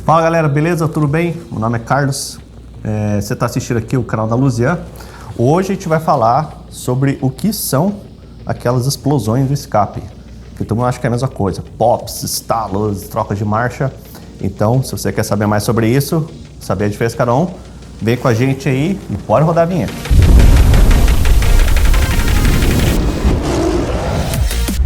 Fala galera, beleza? Tudo bem? Meu nome é Carlos, você está assistindo aqui o canal da Luzian. Hoje a gente vai falar sobre o que são aquelas explosões do escape, que todo mundo acha que é a mesma coisa, pops, estalos, troca de marcha. Então, se você quer saber mais sobre isso, saber a diferença de cada um, vem com a gente aí e pode rodar a vinheta.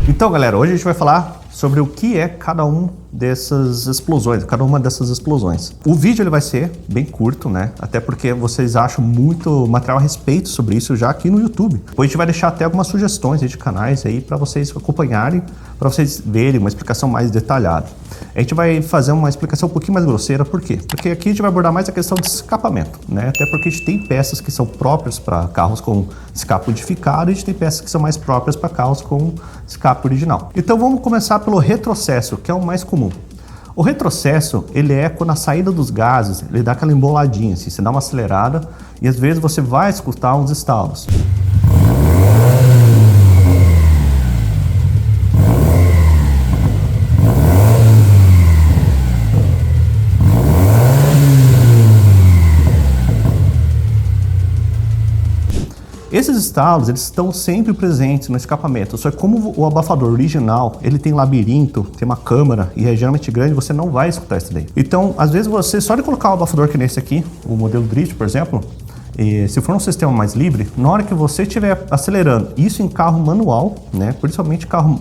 Então galera, hoje a gente vai falar sobre o que é cada uma dessas explosões. O vídeo ele vai ser bem curto, né? Até porque vocês acham muito material a respeito sobre isso já aqui no YouTube. Depois a gente vai deixar até algumas sugestões aí de canais aí para vocês acompanharem, para vocês verem uma explicação mais detalhada. A gente vai fazer uma explicação um pouquinho mais grosseira, por quê? Porque aqui a gente vai abordar mais a questão de escapamento, né? Até porque a gente tem peças que são próprias para carros com escape modificado e a gente tem peças que são mais próprias para carros com escape original. Então vamos começar pelo retrocesso, que é o mais comum. O retrocesso, ele é quando a saída dos gases, ele dá aquela emboladinha, assim, você dá uma acelerada e às vezes você vai escutar uns estalos. Esses estalos, eles estão sempre presentes no escapamento, só que como o abafador original, ele tem labirinto, tem uma câmara e é geralmente grande, você não vai escutar isso daí. Então, às vezes você, só de colocar o abafador que nesse aqui, o modelo Drift, por exemplo, e se for um sistema mais livre, na hora que você estiver acelerando, isso em carro manual, né, principalmente carro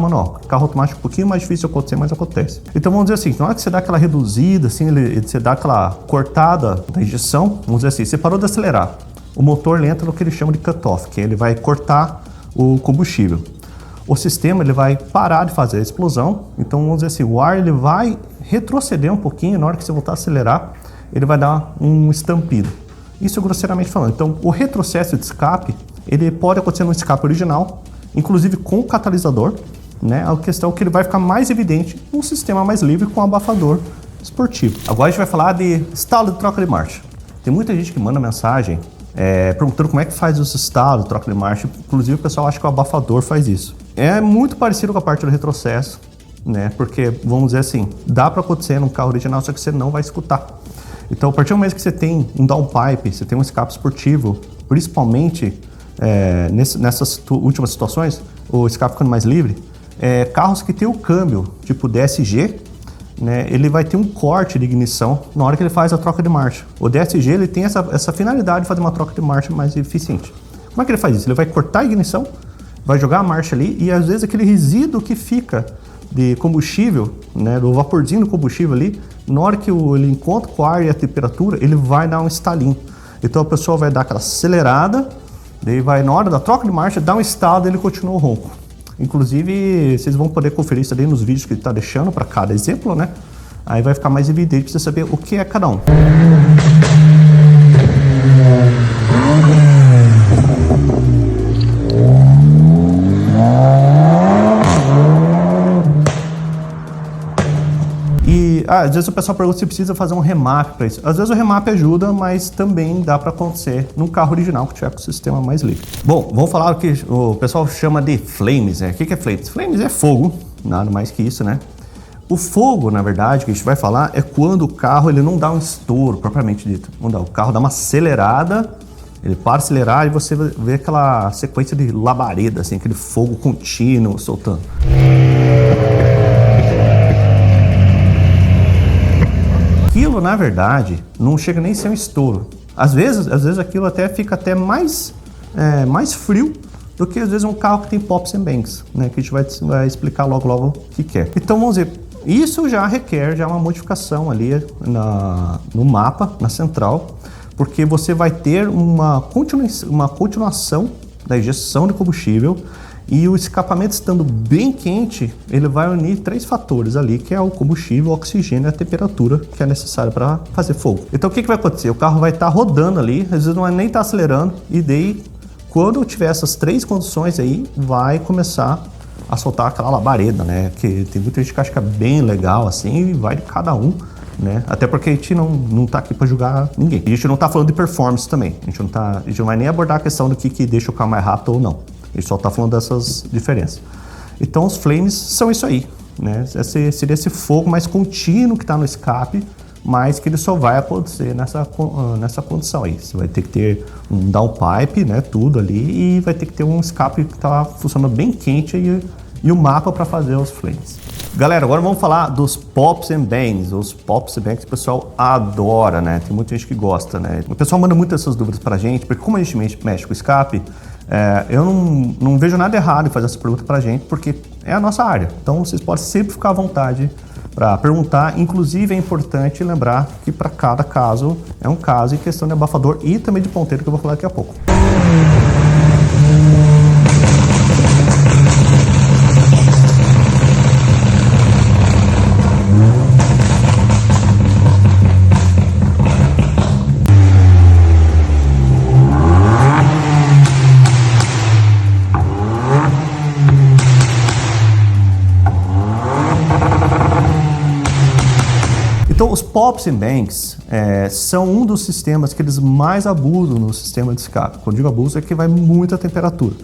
manual, carro automático um pouquinho mais difícil de acontecer, mas acontece. Então vamos dizer assim, na hora que você dá aquela reduzida, assim, você dá aquela cortada da injeção, vamos dizer assim, você parou de acelerar. O motor entra no que ele chama de cut-off, que ele vai cortar o combustível. O sistema ele vai parar de fazer a explosão, então vamos dizer assim, o ar ele vai retroceder um pouquinho, na hora que você voltar a acelerar, ele vai dar um estampido. Isso grosseiramente falando. Então o retrocesso de escape, ele pode acontecer no escape original, inclusive com o catalisador, né? A questão é que ele vai ficar mais evidente num sistema mais livre com abafador esportivo. Agora a gente vai falar de estalo de troca de marcha. Tem muita gente que manda mensagem perguntando como é que faz os estalos, troca de marcha. Inclusive o pessoal acha que o abafador faz isso. É muito parecido com a parte do retrocesso, né? Porque, vamos dizer assim, dá para acontecer num carro original, só que você não vai escutar. Então, a partir do momento que você tem um downpipe, você tem um escape esportivo, principalmente nessas últimas situações, o escape ficando mais livre, carros que tem o câmbio, tipo DSG, né, ele vai ter um corte de ignição na hora que ele faz a troca de marcha. O DSG ele tem essa finalidade de fazer uma troca de marcha mais eficiente. Como é que ele faz isso? Ele vai cortar a ignição, vai jogar a marcha ali e às vezes aquele resíduo que fica de combustível, né, do vaporzinho do combustível ali, na hora que ele encontra com o ar e a temperatura, ele vai dar um estalinho. Então a pessoa vai dar aquela acelerada, daí vai na hora da troca de marcha, dá um estalo e ele continua o ronco. Inclusive, vocês vão poder conferir isso aí nos vídeos que ele está deixando para cada exemplo, né? Aí vai ficar mais evidente para você saber o que é cada um. E às vezes o pessoal pergunta se precisa fazer um remap para isso. Às vezes o remap ajuda, mas também dá para acontecer num carro original que tiver com o sistema mais livre. Bom, vamos falar o que o pessoal chama de flames, né? O que é flames? Flames é fogo, nada mais que isso, né? O fogo, na verdade, que a gente vai falar é quando o carro ele não dá um estouro, propriamente dito. Não dá, o carro dá uma acelerada, ele para de acelerar e você vê aquela sequência de labareda, assim, aquele fogo contínuo soltando. Aquilo, na verdade, não chega nem a ser um estouro. Às vezes aquilo até fica até mais frio do que às vezes um carro que tem pops and bangs, né? Que a gente vai explicar logo o que é. Então vamos dizer, isso já requer uma modificação ali no mapa, na central, porque você vai ter uma continuação da injeção de combustível. E o escapamento estando bem quente, ele vai unir 3 fatores ali, que é o combustível, o oxigênio e a temperatura que é necessária para fazer fogo. Então o que vai acontecer? O carro vai estar rodando ali, às vezes não vai nem estar acelerando, e daí, quando tiver essas 3 condições aí, vai começar a soltar aquela labareda, né? Que tem muita gente que acha que é bem legal assim, e vai de cada um, né? Até porque a gente não tá aqui para julgar ninguém. A gente não tá falando de performance também, a gente não vai nem abordar a questão do que deixa o carro mais rápido ou não. Ele só está falando dessas diferenças. Então os flames são isso aí, né? Seria esse fogo mais contínuo que está no escape, mas que ele só vai acontecer nessa condição aí. Você vai ter que ter um downpipe, né, tudo ali, e vai ter que ter um escape que está funcionando bem quente e o mapa para fazer os flames. Galera, agora vamos falar dos pops and bangs. Os pops and bangs o pessoal adora, né? Tem muita gente que gosta, né? O pessoal manda muitas essas dúvidas pra gente, porque como a gente mexe com o escape, eu não vejo nada errado em fazer essa pergunta pra gente, porque é a nossa área. Então vocês podem sempre ficar à vontade para perguntar. Inclusive é importante lembrar que para cada caso é um caso em questão de abafador e também de ponteiro, que eu vou falar daqui a pouco. Então, os pops and bangs são um dos sistemas que eles mais abusam no sistema de escape. Quando digo abuso, é que vai muita temperatura.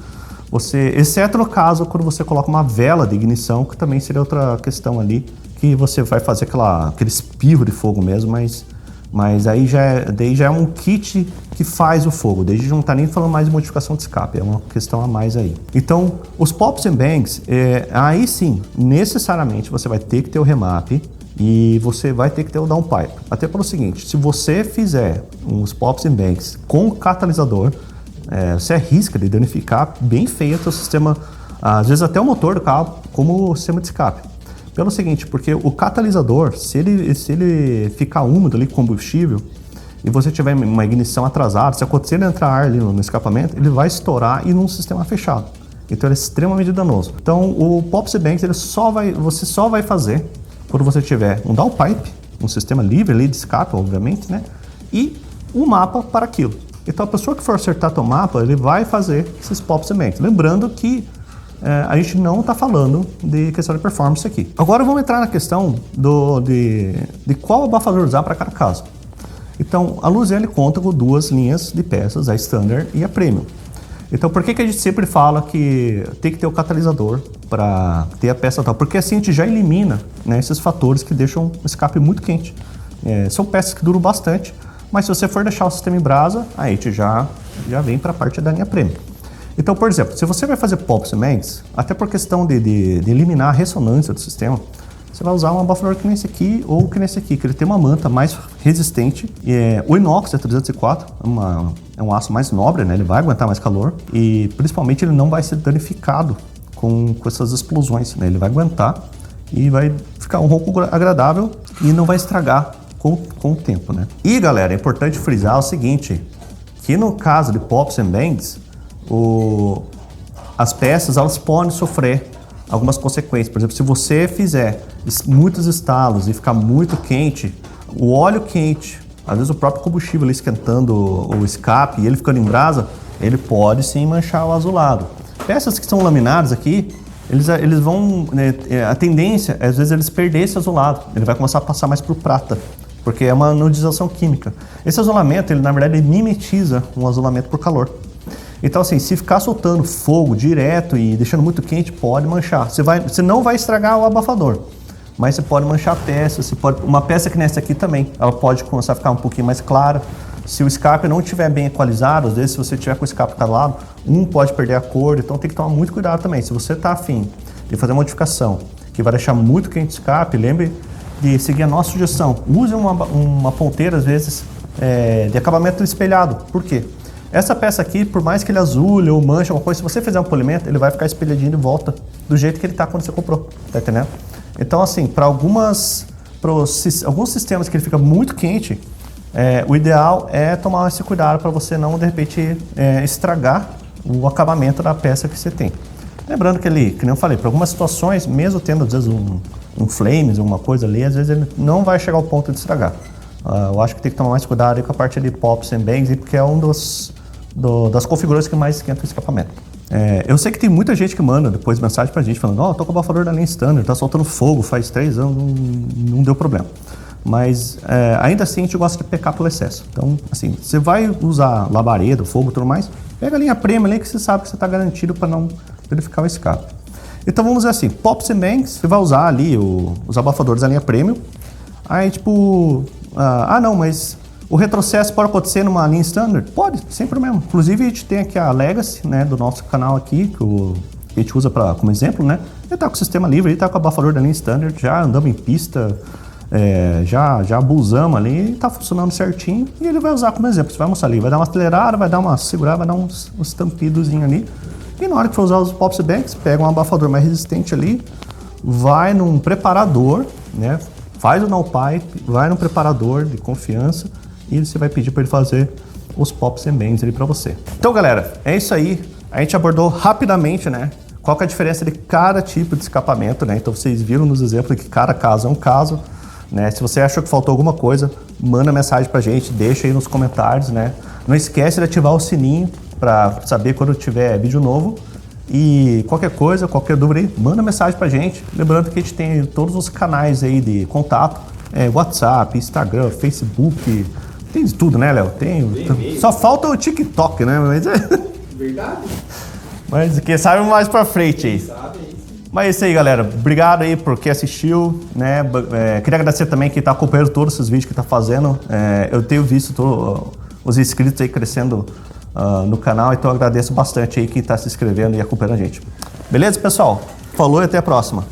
Exceto no caso quando você coloca uma vela de ignição, que também seria outra questão ali, que você vai fazer aquele espirro de fogo mesmo, mas aí daí já é um kit que faz o fogo. Daí a gente não está nem falando mais de modificação de escape, é uma questão a mais aí. Então, os pops and bangs, aí sim, necessariamente você vai ter que ter o remap, e você vai ter que ter o downpipe. Até pelo seguinte, se você fizer uns pops and bangs com catalisador, você arrisca de danificar bem feio o seu sistema, às vezes até o motor do carro, como o sistema de escape. Pelo seguinte, porque o catalisador, se ele ficar úmido ali com combustível, e você tiver uma ignição atrasada, se acontecer ele entrar ar ali no escapamento, ele vai estourar e num sistema fechado. Então ele é extremamente danoso. Então o pops and bangs, você só vai fazer quando você tiver um downpipe, um sistema livre ali de escape, obviamente, né? E um mapa para aquilo. Então a pessoa que for acertar teu mapa, ele vai fazer esses pops and bangs. Lembrando que a gente não está falando de questão de performance aqui. Agora vamos entrar na questão de qual abafador usar para cada caso. Então a Luzielli conta com duas linhas de peças, a Standard e a Premium. Então por que a gente sempre fala que tem que ter o catalisador para ter a peça tal? Porque assim a gente já elimina, né, esses fatores que deixam o escape muito quente. São peças que duram bastante, mas se você for deixar o sistema em brasa, aí a gente já vem para a parte da linha Premium. Então, por exemplo, se você vai fazer pops and bangs, até por questão de eliminar a ressonância do sistema, você vai usar um abafador que nem esse aqui ou que nem esse aqui, que ele tem uma manta mais resistente. O inox é 304, é um aço mais nobre, né? Ele vai aguentar mais calor e principalmente ele não vai ser danificado com essas explosões, né? Ele vai aguentar e vai ficar um ronco agradável e não vai estragar com o tempo, né? E galera, é importante frisar o seguinte, que no caso de pops and bangs, as peças elas podem sofrer algumas consequências. Por exemplo, se você fizer muitos estalos e ficar muito quente, o óleo quente, às vezes o próprio combustível ali esquentando o escape e ele ficando em brasa, ele pode sim manchar o azulado. Peças que são laminadas aqui, eles vão, né, a tendência é às vezes eles perderem esse azulado, ele vai começar a passar mais para o prata, porque é uma anodização química. Esse azulamento, ele na verdade ele mimetiza um azulamento por calor. Então assim, se ficar soltando fogo direto e deixando muito quente, pode manchar. Você não vai estragar o abafador, mas você pode manchar a peça. Uma peça que nessa aqui também, ela pode começar a ficar um pouquinho mais clara. Se o escape não estiver bem equalizado, às vezes se você tiver com o escape calado, pode perder a cor, então tem que tomar muito cuidado também. Se você está afim de fazer uma modificação que vai deixar muito quente o escape, lembre de seguir a nossa sugestão. Use uma ponteira, às vezes, de acabamento espelhado. Por quê? Essa peça aqui, por mais que ele azule ou manche alguma coisa, se você fizer um polimento, ele vai ficar espelhadinho de volta do jeito que ele está quando você comprou, tá entendendo? Então assim, para alguns sistemas que ele fica muito quente, o ideal é tomar esse cuidado para você não, de repente, estragar o acabamento da peça que você tem. Lembrando que ele, que nem eu falei, para algumas situações, mesmo tendo às vezes um flames, alguma coisa ali, às vezes ele não vai chegar ao ponto de estragar. Eu acho que tem que tomar mais cuidado aí com a parte de pops and bangs, porque é um das configurações que mais esquenta o escapamento. Eu sei que tem muita gente que manda depois mensagem pra gente falando, tô com o abafador da linha Standard, tá soltando fogo faz 3 anos, não deu problema. Mas ainda assim a gente gosta de pecar pelo excesso. Então, assim, você vai usar labareda, fogo e tudo mais, pega a linha Premium ali que você sabe que você está garantido para não verificar o escape. Então vamos dizer assim, Pops and Bangs, você vai usar ali os abafadores da linha Premium. Aí tipo, não, mas o retrocesso pode acontecer numa linha Standard? Pode, sem problema. Inclusive a gente tem aqui a Legacy, né, do nosso canal aqui, que a gente usa como exemplo, né? Ele tá com o sistema livre, ele tá com o abafador da linha Standard, já andamos em pista, já abusamos ali, tá funcionando certinho, e ele vai usar como exemplo. Você vai mostrar ali, vai dar uma acelerada, vai dar uma segurada, vai dar uns tampidozinhos ali. E na hora que for usar os Pops and Bangs, pega um abafador mais resistente ali, vai num preparador, né? Faz o no pipe, vai num preparador de confiança e você vai pedir para ele fazer os Pops and Bangs ali para você. Então, galera, é isso aí. A gente abordou rapidamente, né? Qual que é a diferença de cada tipo de escapamento, né? Então, vocês viram nos exemplos que cada caso é um caso, né? Se você achou que faltou alguma coisa, manda mensagem pra gente, deixa aí nos comentários, né? Não esquece de ativar o sininho para saber quando tiver vídeo novo. E qualquer coisa, qualquer dúvida aí, manda mensagem pra gente. Lembrando que a gente tem todos os canais aí de contato, WhatsApp, Instagram, Facebook, tem de tudo, né, Léo? Só falta o TikTok, né? Verdade. Mas quem sabe mais pra frente aí. Mas é isso aí, galera. Obrigado aí por quem assistiu, né? Queria agradecer também quem tá acompanhando todos esses vídeos que tá fazendo. Eu tenho visto os inscritos aí crescendo no canal, então eu agradeço bastante aí quem tá se inscrevendo e acompanhando a gente. Beleza, pessoal? Falou e até a próxima.